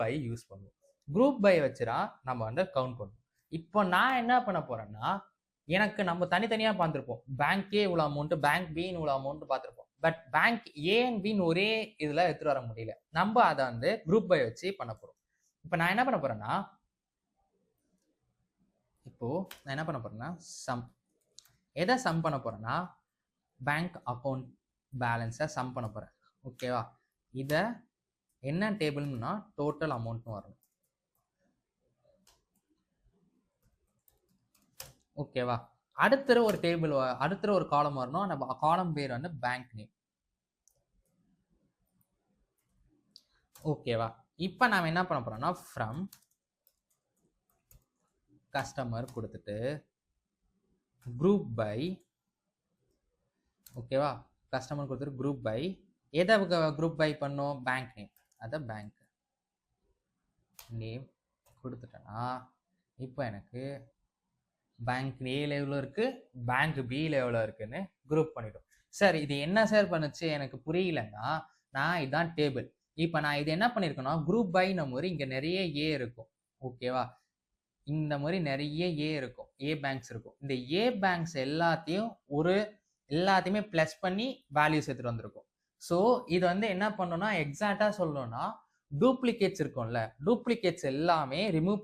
By use பண்ணுவோம். Group by வச்சுடா நம்ம வந்து கவுண்ட் பண்ணுவோம். இப்போ நான் என்ன பண்ண போறேன்னா, எனக்கு நம்ம தனித்தனியா பார்த்துருப்போம். பேங்க் ஏ இவ்வளோ அமௌண்ட், பேங்க் பின்னு இவ்வளோ அமௌண்ட் பார்த்துருப்போம். பட் பேங்க் ஏ அண்ட் பின்னு ஒரே இதுல எடுத்துட்டு வர முடியல. நம்ம அதை வந்து குரூப் பை வச்சு பண்ண போறோம். இப்போ நான் என்ன பண்ண போறேன்னா, சம். எதை சம் பண்ண போறேன்னா, பேங்க் அக்கௌண்ட் பேலன்ஸை சம் பண்ண போறேன். ஓகேவா? இதை என்ன டேபிள்னா டோட்டல் அமௌண்ட்னு வரணும். ஓகேவா? அடுத்த ஒரு டேபிள், அடுத்த ஒரு காலம் வரணும். நம்ம காலம் பேர் வந்து பேங்க் நேம். ஓகேவா? இப்போ நாம என்ன பண்ண போறோம்னா, ஃப்ரம் கஸ்டமர் கொடுத்துட்டு குரூப் பை. ஓகேவா? கஸ்டமர் கொடுத்துட்டு குரூப் பை. எதை குரூப் பை பண்ணோம்? Bank name. அதை பேங்க் நேம் கொடுத்துட்டேன்னா இப்போ எனக்கு பேங்க் ஏ லெவலில் இருக்கு, பேங்க் பி லெவலில் இருக்குன்னு குரூப் பண்ணிட்டோம். சார் இது என்ன சார் பண்ணுச்சு எனக்கு புரியலன்னா, நான் இதுதான் டேபிள். இப்போ நான் இது என்ன பண்ணியிருக்கேன்னா, குரூப் பைன மாதிரி இங்கே நிறைய ஏ இருக்கும். ஓகேவா? இந்த மாதிரி நிறைய ஏ இருக்கும், ஏ பேங்க்ஸ் இருக்கும். இந்த ஏ பேங்க்ஸ் எல்லாத்தையுமே ப்ளஸ் பண்ணி வேல்யூஸ் எடுத்துட்டு வந்திருக்கும். ஸோ இது வந்து என்ன பண்ணோம்னா, எக்ஸாக்டா சொல்லணும்னா, டூப்ளிகேட்ஸ் இருக்கும்ல, டூப்ளிகேட்ஸ் எல்லாமே ரிமூவ்